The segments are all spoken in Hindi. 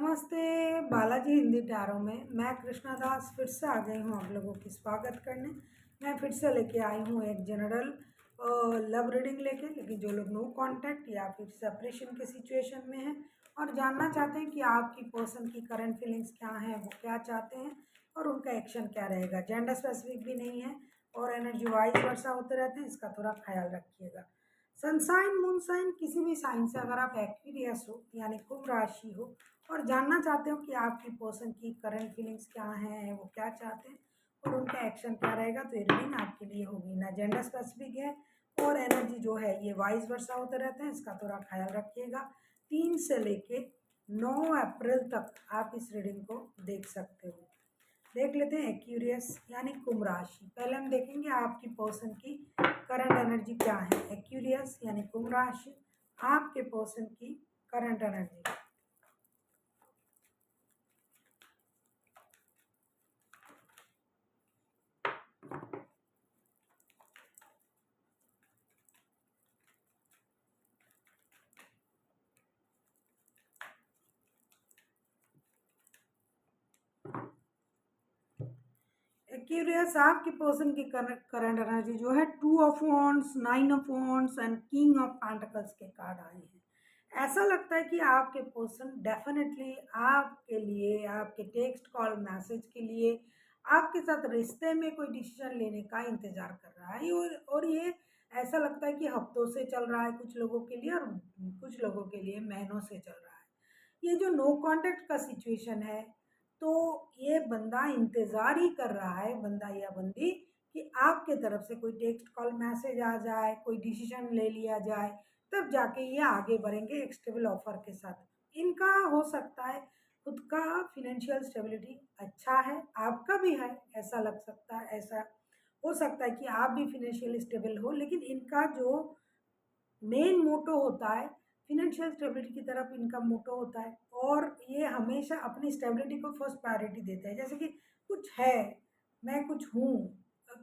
नमस्ते बालाजी हिंदी टैरो में मैं कृष्णा दास फिर से आ गई हूँ आप लोगों की स्वागत करने। मैं फिर से लेके आई हूँ एक जनरल लव रीडिंग लेके, लेकिन जो लोग नो कांटेक्ट या फिर सेपरेशन के सिचुएशन में हैं और जानना चाहते हैं कि आपकी पर्सन की करंट फीलिंग्स क्या हैं, वो क्या चाहते हैं और उनका एक्शन क्या रहेगा। जेंडर स्पेसिफिक भी नहीं है और एनर्जी वाइज वर्षा होते रहते हैं, इसका थोड़ा ख्याल रखिएगा। सनसाइन मून साइन किसी भी साइन से अगर आप एक्वेरियस हो यानी कुंभ राशि हो और जानना चाहते हो कि आपकी पर्सन की करंट फीलिंग्स क्या हैं, वो क्या चाहते हैं और उनका एक्शन क्या रहेगा, तो ये रीडिंग आपके लिए होगी। ना जेंडर स्पेसिफिक है और एनर्जी जो है ये वाइस वर्षा होते रहते हैं, इसका थोड़ा ख्याल रखिएगा। 3 से लेके 9 अप्रैल तक आप इस रीडिंग को देख सकते हो। देख लेते हैं एक्यूरियस यानी कुंभ राशि। पहले हम देखेंगे आपकी पर्सन की करंट एनर्जी क्या है। एक्यूरियस यानी कुंभ राशि, आपके पर्सन की करंट एनर्जी। एक्यूरियस आपकी पर्सन की करंट एनर्जी जो है 2 of wands, 9 of wands and king of pentacles के कार्ड आए हैं। ऐसा लगता है कि आपके पर्सन डेफिनेटली आपके लिए, आपके टेक्स्ट कॉल मैसेज के लिए, आपके साथ रिश्ते में कोई डिसीजन लेने का इंतज़ार कर रहा है और ये ऐसा लगता है कि हफ्तों से चल रहा है कुछ लोगों के लिए और कुछ लोगों के लिए महीनों से चल रहा है। ये जो नो कांटेक्ट का सिचुएशन है, तो ये बंदा इंतज़ार ही कर रहा है, बंदा या बंदी, कि आपके तरफ से कोई टेक्स्ट कॉल मैसेज आ जाए, कोई डिसीजन ले लिया जाए, तब जाके ये आगे बढ़ेंगे एक स्टेबल ऑफर के साथ। इनका हो सकता है खुद का फिनेंशियल स्टेबिलिटी अच्छा है, आपका भी है, ऐसा लग सकता है, ऐसा हो सकता है कि आप भी फिनेंशियली स्टेबल हो, लेकिन इनका जो मेन मोटो होता है फिनेंशियल स्टेबिलिटी की तरफ इनका मोटो होता है और ये हमेशा अपनी स्टेबिलिटी को फर्स्ट प्रायोरिटी देते हैं। जैसे कि कुछ है, मैं कुछ हूँ।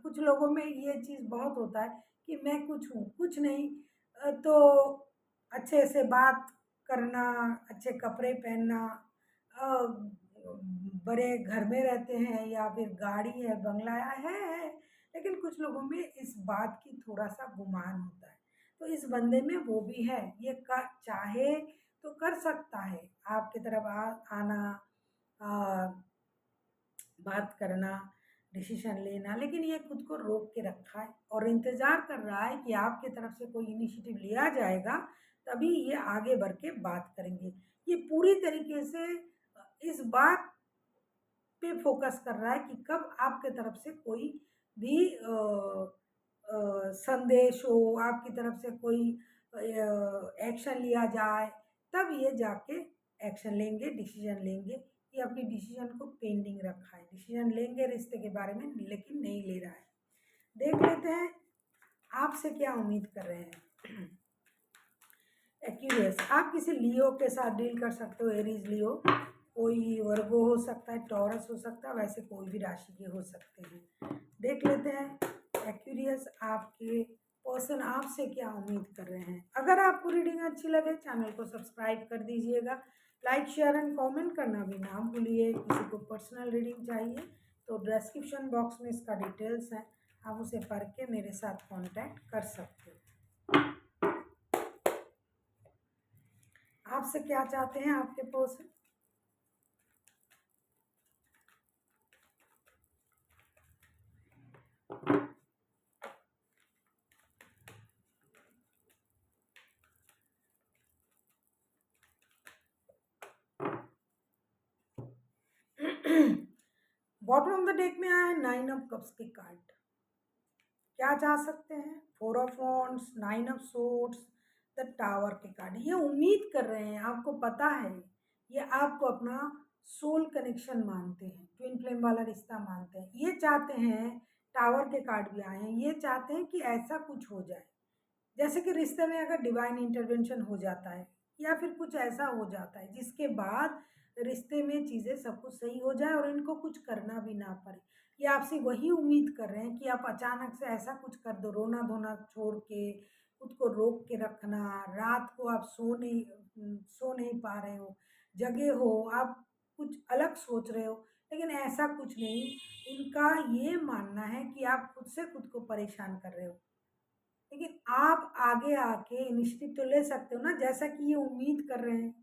कुछ लोगों में ये चीज़ बहुत होता है कि मैं कुछ हूँ, कुछ नहीं। तो अच्छे से बात करना, अच्छे कपड़े पहनना, बड़े घर में रहते हैं या फिर गाड़ी है, बंगला है, लेकिन कुछ लोगों में इस बात की थोड़ा सा गुमान होता है। तो इस बंदे में वो भी है, ये कर चाहे तो कर सकता है आपकी तरफ आना, आ, बात करना, डिसीजन लेना, लेकिन ये खुद को रोक के रखा है और इंतज़ार कर रहा है कि आपकी तरफ से कोई इनिशिएटिव लिया जाएगा, तभी ये आगे बढ़ के बात करेंगे। ये पूरी तरीके से इस बात पे फोकस कर रहा है कि कब आपके तरफ से कोई भी संदेश हो, आपकी तरफ से कोई एक्शन लिया जाए, तब ये जाके एक्शन लेंगे, डिसीजन लेंगे। ये अपनी डिसीजन को पेंडिंग रखा है, डिसीजन लेंगे रिश्ते के बारे में, लेकिन नहीं ले रहा है। देख लेते हैं आपसे क्या उम्मीद कर रहे हैं। एक्यूरियस, आप किसी लियो के साथ डील कर सकते हो, एरीज लियो, कोई वर्गो हो सकता है, टॉरस हो सकता है, वैसे कोई भी राशि के हो सकते हैं। देख लेते हैं एक्यूरियस आपके पर्सन आपसे क्या उम्मीद कर रहे हैं। अगर आपको रीडिंग अच्छी लगे चैनल को सब्सक्राइब कर दीजिएगा, लाइक शेयर एंड कमेंट करना भी ना भूलिए। किसी को पर्सनल रीडिंग चाहिए तो डिस्क्रिप्शन बॉक्स में इसका डिटेल्स है, आप उसे पढ़ के मेरे साथ कांटेक्ट कर सकते हो। आपसे क्या चाहते हैं आपके person. Bottom of the deck में आया है 9 ऑफ कप्स के कार्ड। क्या चाह सकते हैं, 4 of wands, 9 of swords, the tower के कार्ड। ये उम्मीद कर रहे हैं, आपको पता है, ये आपको अपना सोल कनेक्शन मानते हैं, ट्विन फ्लेम वाला रिश्ता मानते हैं। ये चाहते हैं, टावर के कार्ड भी आए हैं, ये चाहते हैं कि ऐसा कुछ हो जाए, जैसे कि रिश्ते में अगर डिवाइन इंटरवेंशन हो जाता है या फिर कुछ ऐसा हो जाता है जिसके बाद रिश्ते में चीज़ें सब कुछ सही हो जाए और इनको कुछ करना भी ना पड़े। ये आपसे वही उम्मीद कर रहे हैं कि आप अचानक से ऐसा कुछ कर दो, रोना धोना छोड़ के, खुद को रोक के रखना, रात को आप सो नहीं पा रहे हो, जगे हो, आप कुछ अलग सोच रहे हो, लेकिन ऐसा कुछ नहीं। इनका ये मानना है कि आप खुद से खुद को परेशान कर रहे हो। लेकिन आप आगे आके इनिशिएटिव तो ले सकते हो ना, जैसा कि ये उम्मीद कर रहे हैं,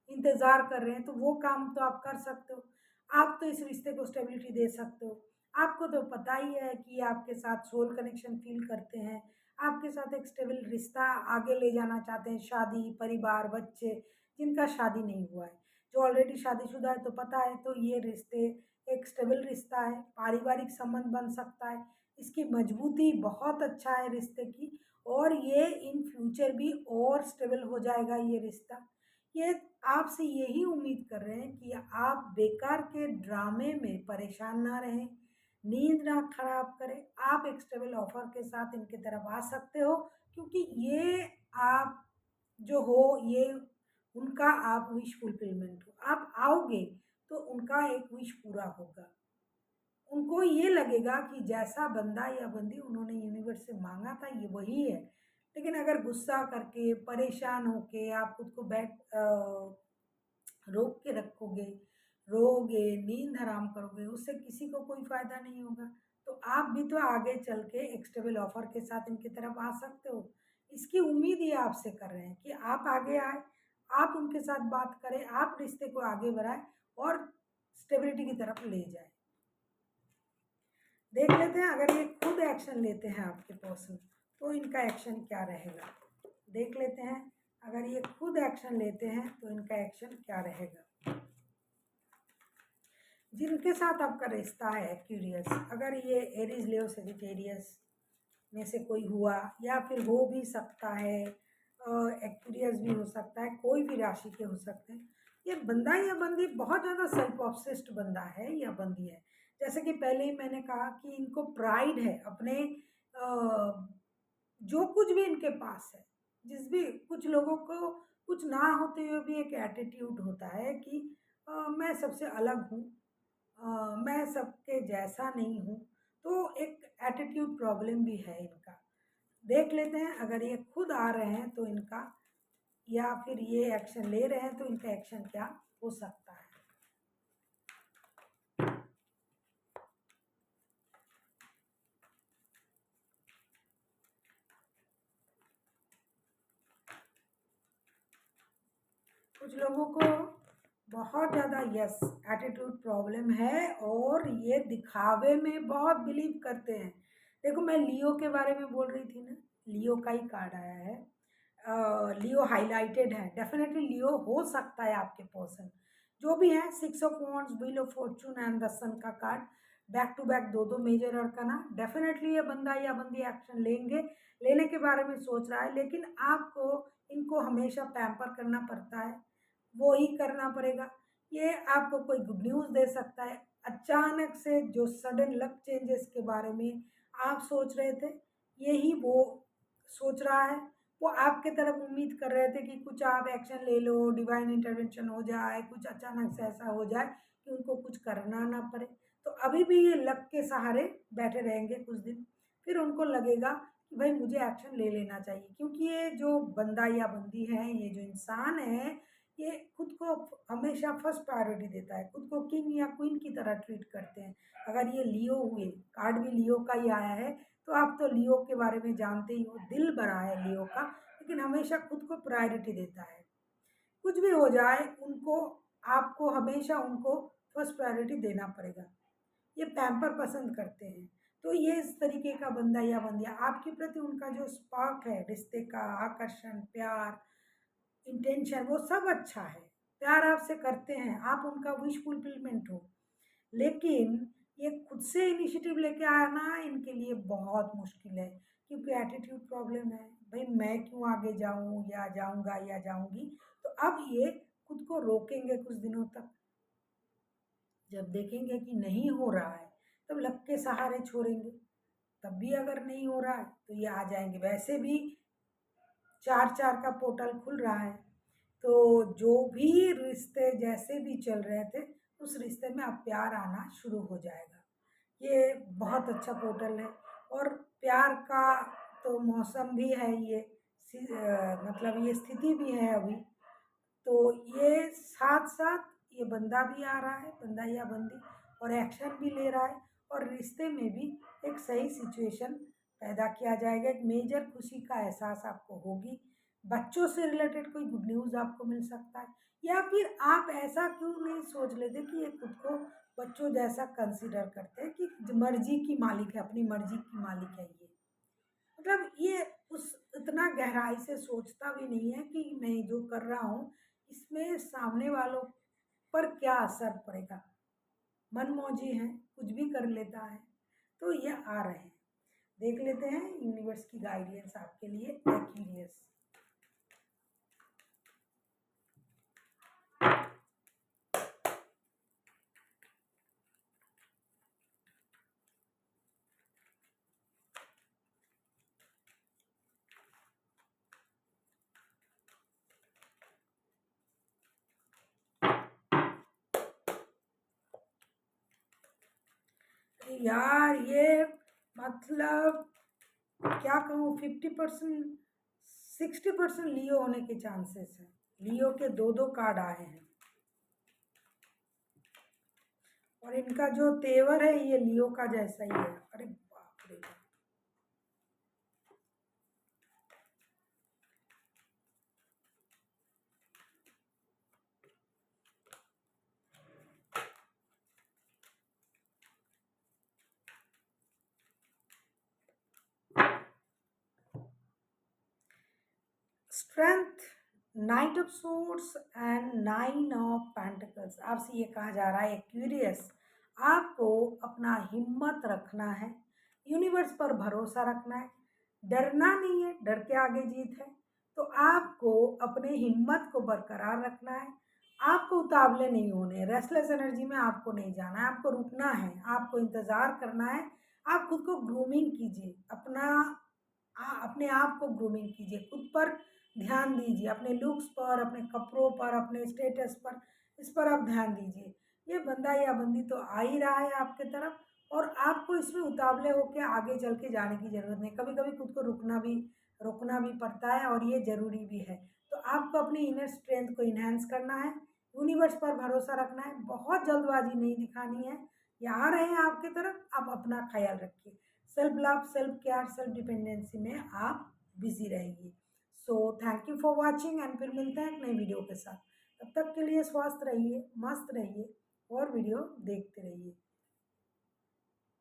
इंतज़ार कर रहे हैं, तो वो काम तो आप कर सकते हो। आप तो इस रिश्ते को स्टेबिलिटी दे सकते हो। आपको तो पता ही है कि आपके साथ सोल कनेक्शन फ़ील करते हैं, आपके साथ एक स्टेबल रिश्ता आगे ले जाना चाहते हैं, शादी, परिवार, बच्चे, जिनका शादी नहीं हुआ है। जो ऑलरेडी शादीशुदा है तो पता है, तो ये रिश्ते एक स्टेबल रिश्ता है, पारिवारिक संबंध बन सकता है। इसकी मजबूती बहुत अच्छा है रिश्ते की, और ये इन फ्यूचर भी और स्टेबल हो जाएगा ये रिश्ता। ये आपसे यही उम्मीद कर रहे हैं कि आप बेकार के ड्रामे में परेशान ना रहें, नींद ना खराब करें। आप एक स्टेबल ऑफर के साथ इनकी तरफ आ सकते हो, क्योंकि ये आप जो हो, ये उनका आप विश फुलफिलमेंट हो। आप आओगे तो उनका एक विश पूरा होगा। उनको ये लगेगा कि जैसा बंदा या बंदी उन्होंने यूनिवर्स से मांगा था ये वही है। लेकिन अगर गुस्सा करके, परेशान होके आप खुद को रोक के रखोगे, रोओगे, नींद हराम करोगे, उससे किसी को कोई फ़ायदा नहीं होगा। तो आप भी तो आगे चल के एक स्टेबल ऑफ़र के साथ इनकी तरफ आ सकते हो। इसकी उम्मीद ये आपसे कर रहे हैं कि आप आगे आएँ, आप उनके साथ बात करें, आप रिश्ते को आगे बढ़ाएँ और स्टेबिलिटी की तरफ ले जाएँ। देख लेते हैं अगर ये खुद एक्शन लेते हैं आपके पर्सन, तो इनका एक्शन क्या रहेगा। देख लेते हैं अगर ये खुद एक्शन लेते हैं तो इनका एक्शन क्या रहेगा। जिनके साथ आपका रिश्ता है एक्यूरियस, अगर ये एरीज लियो सेजिटेरियस में से कोई हुआ, या फिर हो भी सकता है एक्यूरियस भी हो सकता है, कोई भी राशि के हो सकते हैं। ये बंदा या बंदी बहुत ज़्यादा सेल्फ ऑब्सेस्ड बंदा है या बंदी है। जैसे कि पहले ही मैंने कहा कि इनको प्राइड है अपने जो कुछ भी इनके पास है। जिस भी कुछ लोगों को कुछ ना होते हुए भी एक एटीट्यूड होता है कि मैं सबसे अलग हूँ, मैं सबके जैसा नहीं हूँ। तो एक एटीट्यूड प्रॉब्लम भी है इनका। देख लेते हैं अगर ये खुद आ रहे हैं तो इनका, या फिर ये एक्शन ले रहे हैं तो इनका एक्शन क्या हो सकता है। कुछ लोगों को बहुत ज़्यादा यस एटीट्यूड प्रॉब्लम है, और ये दिखावे में बहुत बिलीव करते हैं। देखो मैं लियो के बारे में बोल रही थी ना, लियो का ही कार्ड आया है। लियो हाइलाइटेड है, डेफिनेटली लियो हो सकता है आपके पर्सन। जो भी है, 6 of wands, wheel of fortune and the sun का कार्ड, बैक टू बैक दो दो मेजर अरकाना। डेफिनेटली ये बंदा या बंदी एक्शन लेंगे, लेने के बारे में सोच रहा है, लेकिन आपको इनको हमेशा पैम्पर करना पड़ता है, वो ही करना पड़ेगा। ये आपको कोई गुड न्यूज़ दे सकता है। अचानक से जो सडन लक चेंजेस के बारे में आप सोच रहे थे, यही वो सोच रहा है। वो आपके तरफ उम्मीद कर रहे थे कि कुछ आप एक्शन ले लो, डिवाइन इंटरवेंशन हो जाए, कुछ अचानक से ऐसा हो जाए कि उनको कुछ करना ना पड़े। तो अभी भी ये लक के सहारे बैठे रहेंगे कुछ दिन, फिर उनको लगेगा कि भाई मुझे एक्शन ले लेना चाहिए, क्योंकि ये जो बंदा या बंदी है, ये जो इंसान है, ये खुद को हमेशा फर्स्ट प्रायोरिटी देता है, खुद को किंग या क्वीन की तरह ट्रीट करते हैं। अगर ये लियो हुए, कार्ड भी लियो का ही आया है, तो आप तो लियो के बारे में जानते ही हो, दिल बड़ा है लियो का, लेकिन हमेशा खुद को प्रायोरिटी देता है। कुछ भी हो जाए उनको, आपको हमेशा उनको फर्स्ट प्रायोरिटी देना पड़ेगा। ये पैम्पर पसंद करते हैं। तो ये इस तरीके का बंदा या बंदिया, आपके प्रति उनका जो स्पार्क है, रिश्ते का आकर्षण, प्यार, इंटेंशन, वो सब अच्छा है। प्यार आपसे करते हैं, आप उनका विश फुलफिलमेंट हो। लेकिन ये खुद से इनिशिएटिव लेके आना इनके लिए बहुत मुश्किल है, क्योंकि एटीट्यूड प्रॉब्लम है। भाई मैं क्यों आगे जाऊं, या जाऊंगा या जाऊंगी। तो अब ये खुद को रोकेंगे कुछ दिनों तक, जब देखेंगे कि नहीं हो रहा है तब लक के सहारे छोड़ेंगे। तब भी अगर नहीं हो रहा है तो ये आ जाएंगे। वैसे भी 4-4 का पोर्टल खुल रहा है, तो जो भी रिश्ते जैसे भी चल रहे थे, उस रिश्ते में अब प्यार आना शुरू हो जाएगा। ये बहुत अच्छा पोर्टल है, और प्यार का तो मौसम भी है ये, मतलब ये स्थिति भी है अभी। तो ये साथ साथ ये बंदा भी आ रहा है, बंदा या बंदी, और एक्शन भी ले रहा है, और रिश्ते में भी एक सही सिचुएशन पैदा किया जाएगा। एक मेजर खुशी का एहसास आपको होगी। बच्चों से रिलेटेड कोई गुड न्यूज़ आपको मिल सकता है, या फिर आप ऐसा क्यों नहीं सोच लेते कि ये खुद को बच्चों जैसा कंसिडर करते हैं कि मर्जी की मालिक है, अपनी मर्जी की मालिक है ये। मतलब ये उस इतना गहराई से सोचता भी नहीं है कि मैं जो कर रहा हूँ इसमें सामने वालों पर क्या असर पड़ेगा। मनमौजी है, कुछ भी कर लेता है। तो ये आ रहे हैं, देख लेते हैं यूनिवर्स की गाइडेंस आपके लिए एक्यूरियस। यार ये मतलब क्या कहूँ, 50% 60% लियो होने के चांसेस हैं। लियो के दो दो कार्ड आए हैं, और इनका जो तेवर है ये लियो का जैसा ही है। अरे बाप रे। Strength, night of swords and nine of pentacles. आपसे ये कहा जा रहा है एक्यूरियस, आपको अपना हिम्मत रखना है, यूनिवर्स पर भरोसा रखना है, डरना नहीं है, डर के आगे जीत है। तो आपको अपने हिम्मत को बरकरार रखना है, आपको उतावले नहीं होने, रेस्टलेस एनर्जी में आपको नहीं जाना है, आपको रुकना है, आपको इंतज़ार करना है। आप खुद को ग्रूमिंग कीजिए, अपने आप को ग्रूमिंग कीजिए, खुद पर ध्यान दीजिए, अपने लुक्स पर, अपने कपड़ों पर, अपने स्टेटस पर, इस पर आप ध्यान दीजिए। ये बंदा या बंदी तो आ ही रहा है आपके तरफ, और आपको इसमें उतावले होकर आगे चल के जाने की ज़रूरत नहीं। कभी कभी खुद को रोकना भी पड़ता है, और ये ज़रूरी भी है। तो आपको अपनी इनर स्ट्रेंथ को इन्हेंस करना है, यूनिवर्स पर भरोसा रखना है, बहुत जल्दबाजी नहीं दिखानी है। ये आ रहे हैं आपकी तरफ, आप अपना ख्याल रखिए। Self love, self care, self dependency में आप बिजी रहेंगे। So thank you for watching, and फिर मिलते हैं एक नई वीडियो के साथ। तब तक के लिए स्वस्थ रहिए, मस्त रहिए, और वीडियो देखते रहिए।